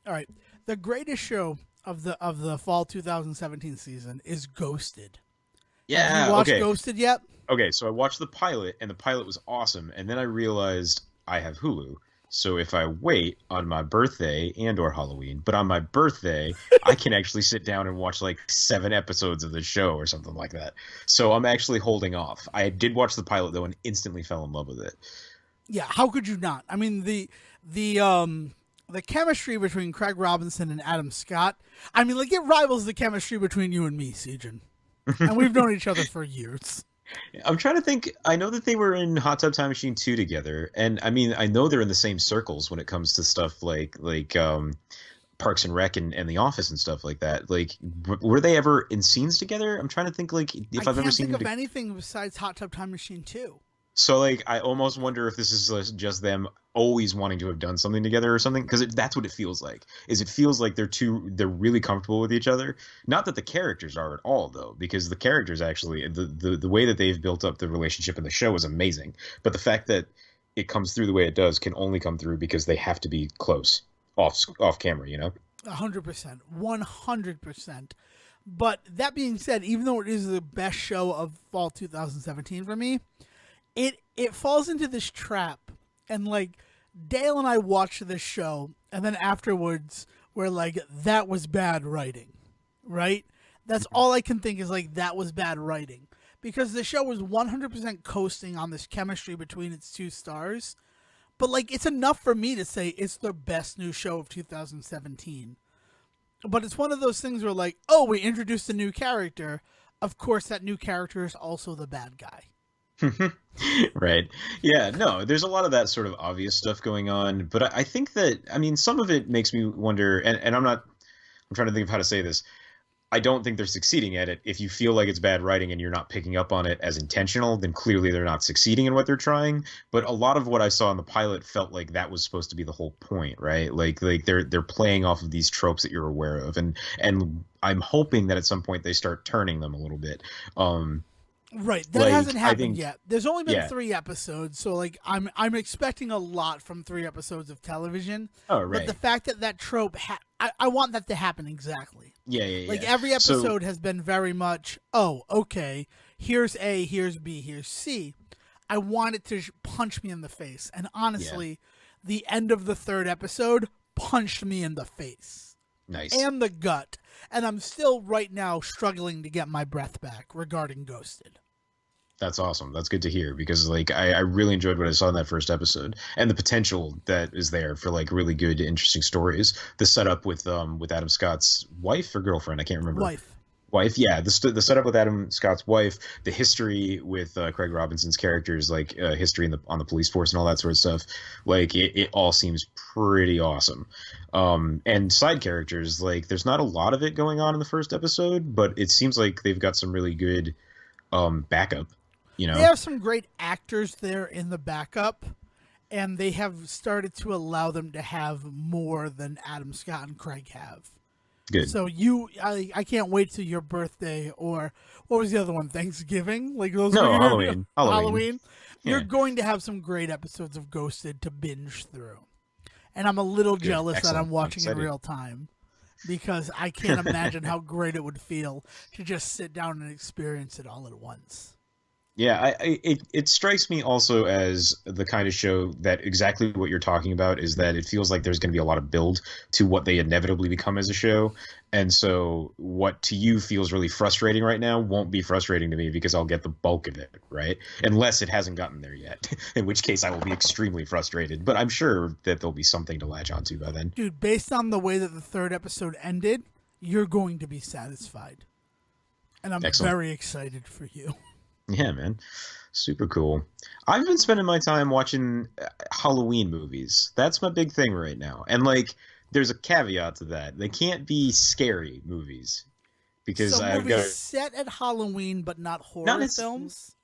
All right. The greatest show of the fall 2017 season is Ghosted. Yeah. Have you watched Ghosted yet? Okay, so I watched the pilot, and the pilot was awesome, and then I realized I have Hulu. So if I wait on my birthday or Halloween, but on my birthday, I can actually sit down and watch like 7 episodes of the show or something like that. So I'm actually holding off. I did watch the pilot though and instantly fell in love with it. Yeah, how could you not? I mean, the chemistry between Craig Robinson and Adam Scott, I mean, like, it rivals the chemistry between you and me, Sejohn. And we've known each other for years. I'm trying to think. I know that they were in Hot Tub Time Machine 2 together, and I mean, I know they're in the same circles when it comes to stuff like Parks and Rec and The Office and stuff like that. Like, were they ever in scenes together? I'm trying to think, like, if I've ever seen. I can't think of anything besides Hot Tub Time Machine 2. So, like, I almost wonder if this is just them always wanting to have done something together or something, because that's what it feels like. It feels like they're really comfortable with each other. Not that the characters are at all, though, because the characters actually, the way that they've built up the relationship in the show is amazing. But the fact that it comes through the way it does can only come through because they have to be close, off camera, you know? 100%. 100%. But that being said, even though it is the best show of fall 2017 for me, it falls into this trap, and like Dale and I watched this show, and then afterwards we're like, that was bad writing, right? That's all I can think is like, that was bad writing, because the show was 100% coasting on this chemistry between its two stars, but like, it's enough for me to say it's the best new show of 2017. But it's one of those things where like, oh, we introduced a new character, of course that new character is also the bad guy. Right. Yeah, no, there's a lot of that sort of obvious stuff going on, but I think that, I mean, some of it makes me wonder, and I'm trying to think of how to say this. I don't think they're succeeding at it. If you feel like it's bad writing and you're not picking up on it as intentional, then clearly they're not succeeding in what they're trying. But a lot of what I saw in the pilot felt like that was supposed to be the whole point, right? Like they're playing off of these tropes that you're aware of, and I'm hoping that at some point they start turning them a little bit. Right, that hasn't happened yet. There's only been 3 episodes, so like I'm expecting a lot from 3 episodes of television. Oh, right. But the fact that that trope, I want that to happen exactly. Yeah. Like every episode has been very much, oh, okay, here's A, here's B, here's C. I want it to punch me in the face, and honestly, the end of the 3rd episode punched me in the face. Nice. And the gut. And I'm still right now struggling to get my breath back regarding Ghosted. That's awesome. That's good to hear, because like I really enjoyed what I saw in that first episode, and the potential that is there for like really good, interesting stories. The setup with Adam Scott's wife or girlfriend, I can't remember. Wife, yeah. The setup with Adam Scott's wife, the history with Craig Robinson's characters, like history on the police force and all that sort of stuff. Like it all seems pretty awesome. And side characters, like there's not a lot of it going on in the first episode, but it seems like they've got some really good backup. You know, they have some great actors there in the backup, and they have started to allow them to have more than Adam Scott and Craig have. Good. So I can't wait till your birthday, or what was the other one? Thanksgiving? Like those? No, Halloween. Halloween. Yeah. You're going to have some great episodes of Ghosted to binge through, and I'm a little jealous that I'm watching in real time, because I can't imagine how great it would feel to just sit down and experience it all at once. Yeah, it strikes me also as the kind of show that exactly what you're talking about is that it feels like there's going to be a lot of build to what they inevitably become as a show. And so what to you feels really frustrating right now won't be frustrating to me, because I'll get the bulk of it, right? Unless it hasn't gotten there yet, in which case I will be extremely frustrated. But I'm sure that there'll be something to latch onto by then. Dude, based on the way that the 3rd episode ended, you're going to be satisfied. And I'm very excited for you. Yeah, man. Super cool. I've been spending my time watching Halloween movies. That's my big thing right now. And like there's a caveat to that. They can't be scary movies because So I've movies got set at Halloween, but not not horror nec- films.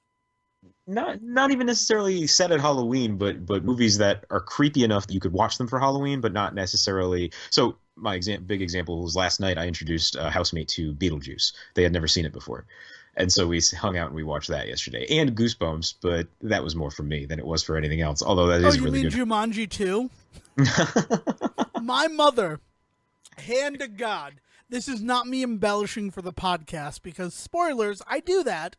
not even necessarily set at Halloween, but movies that are creepy enough that you could watch them for Halloween, but not necessarily. So my big example was last night I introduced a housemate to Beetlejuice. They had never seen it before. And so we hung out and we watched that yesterday. And Goosebumps, but that was more for me than it was for anything else. Although that Oh, is you really mean good. Jumanji 2? My mother, hand to God, this is not me embellishing for the podcast because, spoilers, I do that.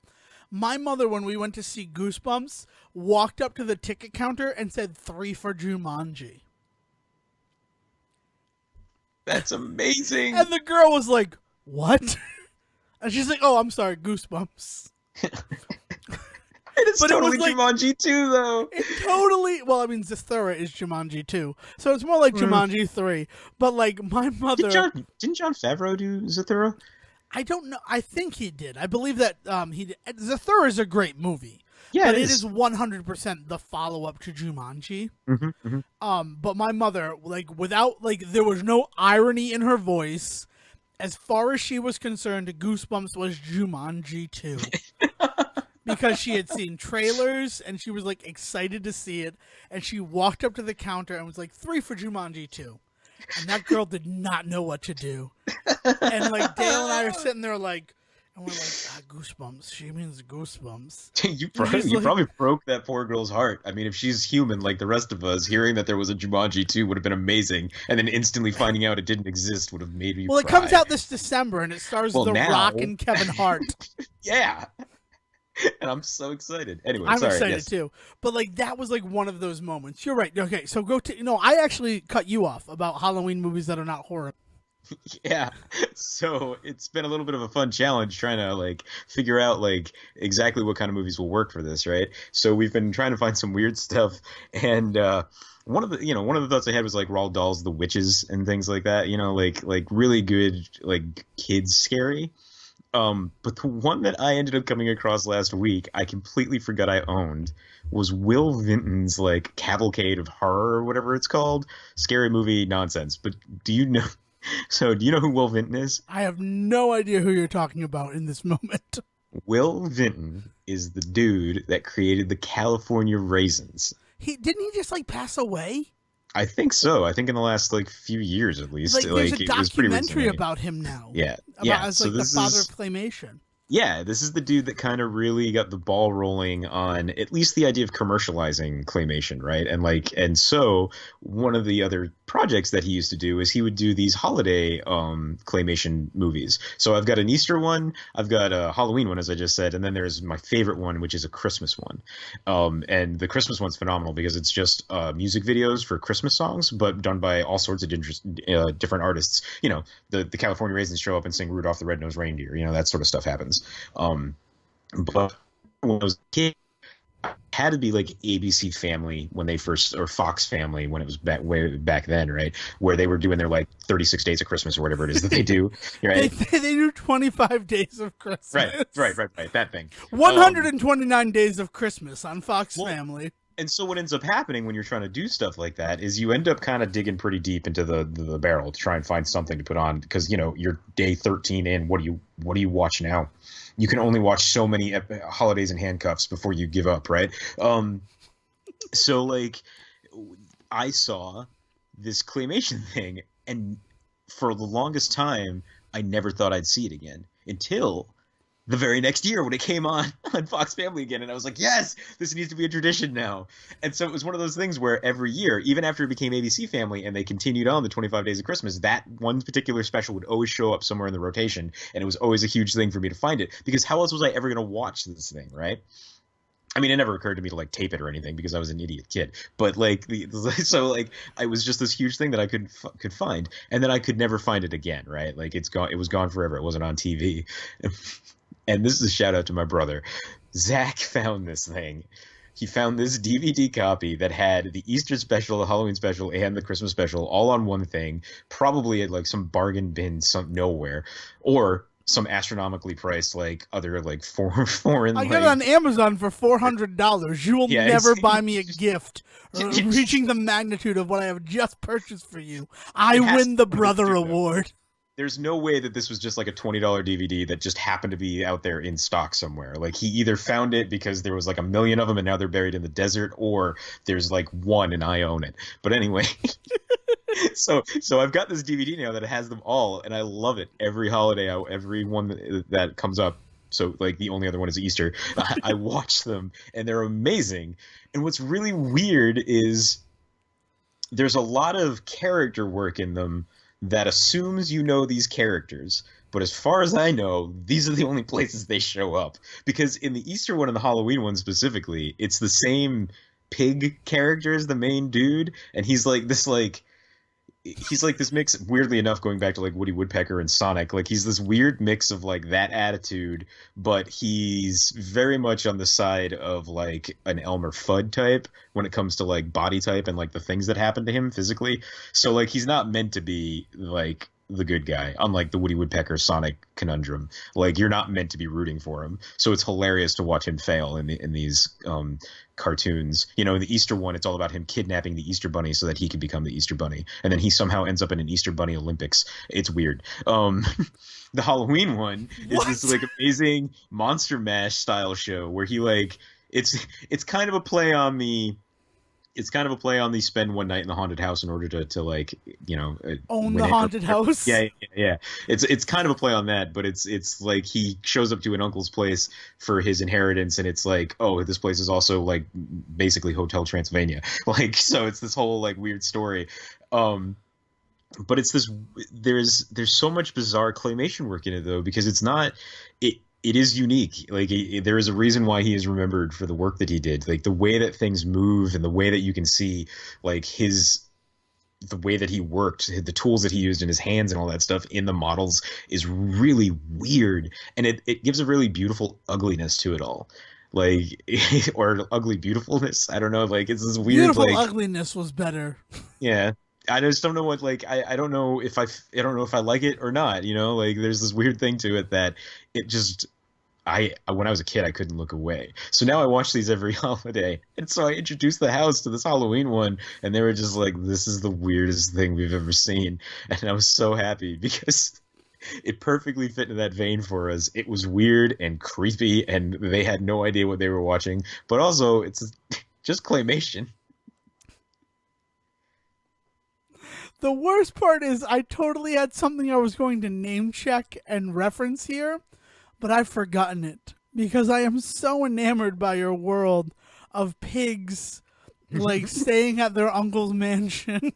My mother, when we went to see Goosebumps, walked up to the ticket counter and said 3 for Jumanji. That's amazing. And the girl was like, what? And she's like, oh, I'm sorry, Goosebumps. It's But it was totally like- Jumanji too, though. It totally, well, I mean, Zathura is Jumanji 2. So it's more like Jumanji 3. But like my mother, Didn't Jon Favreau do Zathura? I don't know. I think he did. I believe that he did. Zathura is a great movie. Yeah, But it it is. is 100% the follow-up to Jumanji. Mm-hmm. But my mother, like, without, like, there was no irony in her voice. As far as she was concerned, Goosebumps was Jumanji 2. Because she had seen trailers and she was, like, excited to see it. And she walked up to the counter and was like, 3 for Jumanji 2. And that girl did not know what to do. And, like, Dale and I are sitting there, like, and we're like, Goosebumps. She means Goosebumps. You She's like- probably broke that poor girl's heart. I mean, if she's human like the rest of us, hearing that there was a Jumanji 2 would have been amazing, and then instantly finding out it didn't exist would have made me Well, it cry. comes out this December, and it stars Well, The now- Rock and Kevin Hart. Yeah. And I'm so excited. Anyway, I'm sorry. excited yes. too. But like that was like one of those moments. You're right. Okay, so go to I actually cut you off about Halloween movies that are not horror. Yeah. So it's been a little bit of a fun challenge trying to like figure out like exactly what kind of movies will work for this, right? So we've been trying to find some weird stuff, and one of the thoughts I had was like Roald Dahl's The Witches and things like that. Like really good like kids scary. But the one that I ended up coming across last week, I completely forgot I owned, was Will Vinton's like Cavalcade of Horror or whatever it's called, scary movie nonsense. But do you know? So do you know who Will Vinton is? I have no idea who you're talking about in this moment. Will Vinton is the dude that created the California Raisins. Didn't he just like pass away? I think so. I think in the last like few years at least. Like there's a it was pretty documentary recently. about him now. Yeah, As so like the this father is- of claymation. Yeah, this is the dude that kind of really got the ball rolling on at least the idea of commercializing claymation, right? And so one of the other projects that he used to do is he would do these holiday claymation movies. So I've got an Easter one, I've got a Halloween one, as I just said, and then there's my favorite one, which is a Christmas one. And the Christmas one's phenomenal because it's just music videos for Christmas songs, but done by all sorts of different artists. The California Raisins show up and sing Rudolph the Red-Nosed Reindeer. That sort of stuff happens. But when I was a kid, it had to be like ABC Family when they first, or Fox Family when it was way back then, right? Where they were doing their like 36 Days of Christmas or whatever it is that they do, right? They do 25 Days of Christmas. Right. That thing. 129 Days of Christmas on Fox Well, Family. And so what ends up happening when you're trying to do stuff like that is you end up kind of digging pretty deep into the barrel to try and find something to put on because you're day 13 in. What do you watch now? You can only watch so many Holidays in Handcuffs before you give up, right? So like I saw this claymation thing, and for the longest time I never thought I'd see it again until the very next year when it came on Fox Family again, and I was like, yes, this needs to be a tradition now. And so it was one of those things where every year, even after it became ABC Family and they continued on the 25 Days of Christmas, that one particular special would always show up somewhere in the rotation, and it was always a huge thing for me to find it, because how else was I ever going to watch this thing, right? I mean, it never occurred to me to like tape it or anything because I was an idiot kid. But like, so like, it was just this huge thing that I could find, and then I could never find it again, right? Like it was gone forever. It wasn't on TV. And this is a shout out to my brother. Zach found this thing. He found this DVD copy that had the Easter special, the Halloween special, and the Christmas special all on one thing, probably at like some bargain bin nowhere. Or some astronomically priced like other like foreign. I Like, got it on Amazon for $400. You will yeah, never buy me a gift reaching the magnitude of what I have just purchased for you. I win the brother award. There's no way that this was just like a $20 DVD that just happened to be out there in stock somewhere. Like he either found it because there was like a million of them and now they're buried in the desert, or there's like one and I own it. But anyway, so I've got this DVD now that has them all, and I love it. Every holiday, every one that comes up. So like the only other one is Easter. I watch them and they're amazing. And what's really weird is there's a lot of character work in them that assumes you know these characters, but as far as I know, these are the only places they show up. Because in the Easter one and the Halloween one specifically, it's the same pig character as the main dude, and he's like this mix, weirdly enough, going back to like Woody Woodpecker and Sonic. Like he's this weird mix of like that attitude, but he's very much on the side of like an Elmer Fudd type when it comes to like body type and like the things that happen to him physically. So like he's not meant to be like the good guy, unlike the Woody Woodpecker Sonic conundrum. Like you're not meant to be rooting for him. So it's hilarious to watch him fail in these cartoons. You know, in the Easter one, it's all about him kidnapping the Easter Bunny so that he can become the Easter Bunny, and then he somehow ends up in an Easter Bunny Olympics. It's weird. The Halloween one is this like amazing Monster Mash style show where he like it's kind of a play on the spend one night in the haunted house in order to like, you know, own the haunted house. Yeah. It's kind of a play on that, but it's like he shows up to an uncle's place for his inheritance, and it's like, oh, this place is also like basically Hotel Transylvania. Like, so it's this whole like weird story. But it's this, there's so much bizarre claymation work in it though, because it's not it is unique. Like there is a reason why he is remembered for the work that he did. Like the way that things move and the way that you can see like the way that he worked, the tools that he used in his hands and all that stuff in the models is really weird. And it gives a really beautiful ugliness to it all. Like, or ugly beautifulness. I don't know. Like it's this weird, beautiful like, ugliness was better. Yeah. I just don't know what, like, I don't know if I don't know if I like it or not, you know, like there's this weird thing to it that it just, when I was a kid, I couldn't look away. So now I watch these every holiday. And so I introduced the house to this Halloween one, and they were just like, this is the weirdest thing we've ever seen. And I was so happy because it perfectly fit into that vein for us. It was weird and creepy, and they had no idea what they were watching. But also, it's just claymation. The worst part is I totally had something I was going to name check and reference here, but I've forgotten it because I am so enamored by your world of pigs like staying at their uncle's mansion.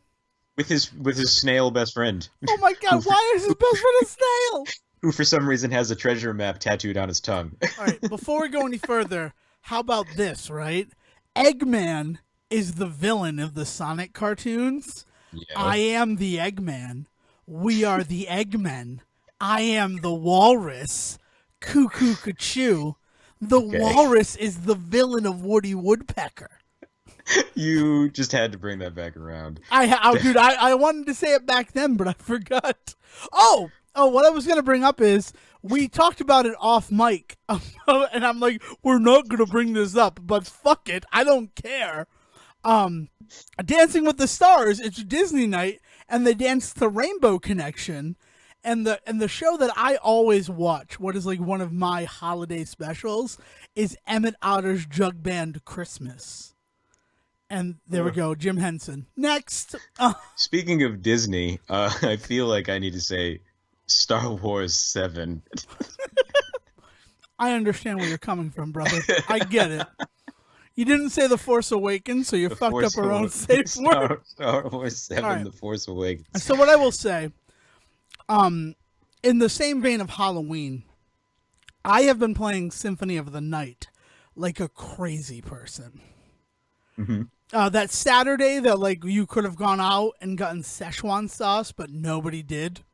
With his snail best friend. Oh my god, why is his best friend a snail? Who for some reason has a treasure map tattooed on his tongue. Alright, before we go any further, how about this, right? Eggman is the villain of the Sonic cartoons. Yeah. I am the Eggman. We are the Eggmen. I am the walrus. Cuckoo Cachoo. The walrus is the villain of Woody Woodpecker. You just had to bring that back around. Dude, I wanted to say it back then, but I forgot. Oh, what I was going to bring up is we talked about it off mic, and I'm like, we're not going to bring this up, but fuck it, I don't care. Dancing with the Stars, it's Disney night, and they dance the Rainbow Connection, and the show that I always watch, what is like one of my holiday specials, is Emmett Otter's Jug Band Christmas. And there we go, Jim Henson. Next. Speaking of Disney, I feel like I need to say Star Wars VII. I understand where you're coming from, brother. I get it. You didn't say The Force Awakens, so you fucked up our own safe word. Star Wars VII, right. The Force Awakens. So what I will say, in the same vein of Halloween, I have been playing Symphony of the Night like a crazy person. Mm-hmm. That Saturday that like you could have gone out and gotten Sejohn sauce, but nobody did.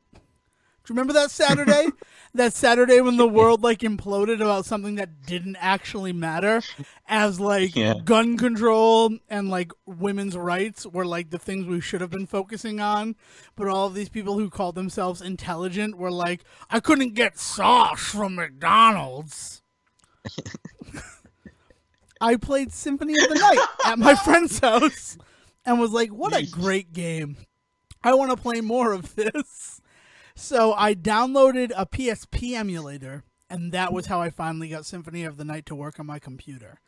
Do you remember that Saturday? That Saturday when the world like imploded about something that didn't actually matter, as like gun control and like women's rights were like the things we should have been focusing on, but all of these people who called themselves intelligent were like, I couldn't get sauce from McDonald's. I played Symphony of the Night at my friend's house and was like, what a great game. I want to play more of this. So I downloaded a PSP emulator, and that was how I finally got Symphony of the Night to work on my computer.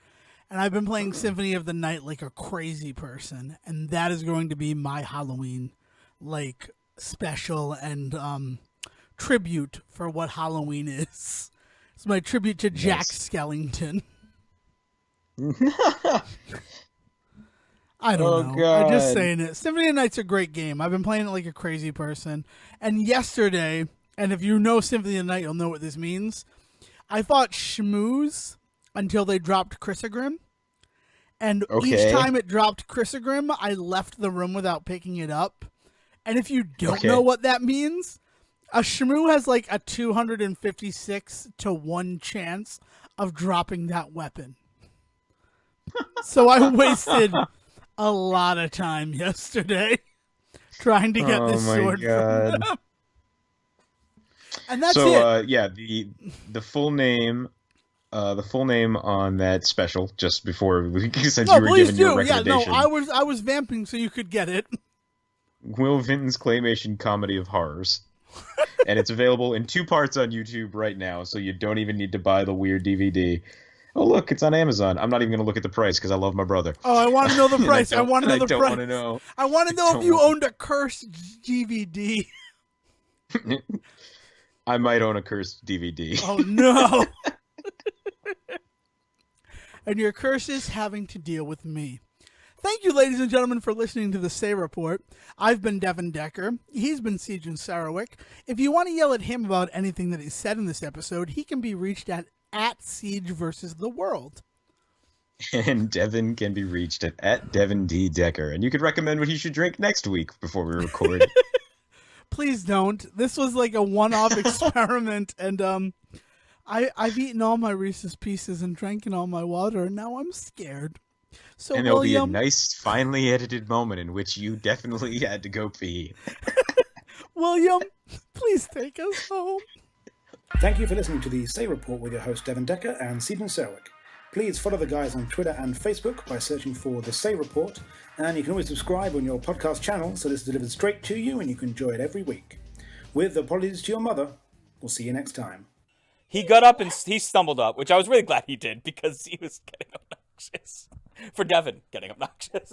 And I've been playing Symphony of the Night like a crazy person, and that is going to be my Halloween like special and tribute for what Halloween is. It's my tribute to Jack Skellington. I don't know. God. I'm just saying it. Symphony of the Night's a great game. I've been playing it like a crazy person. And yesterday, and if you know Symphony of the Night, you'll know what this means. I fought Schmooze until they dropped Chrysogrim. And each time it dropped Chrysogrim, I left the room without picking it up. And if you don't know what that means, a Shmoo has like a 256 to 1 chance of dropping that weapon. So I wasted a lot of time yesterday trying to get this sword from them. And that's it. The full name on that special, just before since you were giving your recommendation. Yeah, no, I was vamping so you could get it. Will Vinton's Claymation Comedy of Horrors. And it's available in 2 parts on YouTube right now, so you don't even need to buy the weird DVD. Oh, look, it's on Amazon. I'm not even going to look at the price because I love my brother. Oh, I want to know the price. I want to know the price. I don't want to know. I want to know if you owned a cursed DVD. I might own a cursed DVD. Oh, no. And your curse is having to deal with me. Thank you, ladies and gentlemen, for listening to the Say Report. I've been Devon Decker. He's been Sejohn Sarowick. If you want to yell at him about anything that he said in this episode, he can be reached at Siege versus the World. And Devon can be reached at Devon D. Decker. And you could recommend what he should drink next week before we record. Please don't. This was like a one-off experiment, and I've eaten all my Reese's Pieces and drank all my water, and now I'm scared. So, and there'll be a nice, finely edited moment in which you definitely had to go pee. William, please take us home. Thank you for listening to the Say Report with your host Devon Decker and Sejohn Sarowick. Please follow the guys on Twitter and Facebook by searching for The Say Report, and you can always subscribe on your podcast channel so this is delivered straight to you and you can enjoy it every week. With apologies to your mother, we'll see you next time. He got up and he stumbled up, which I was really glad he did because he was getting obnoxious. For Devon, getting obnoxious.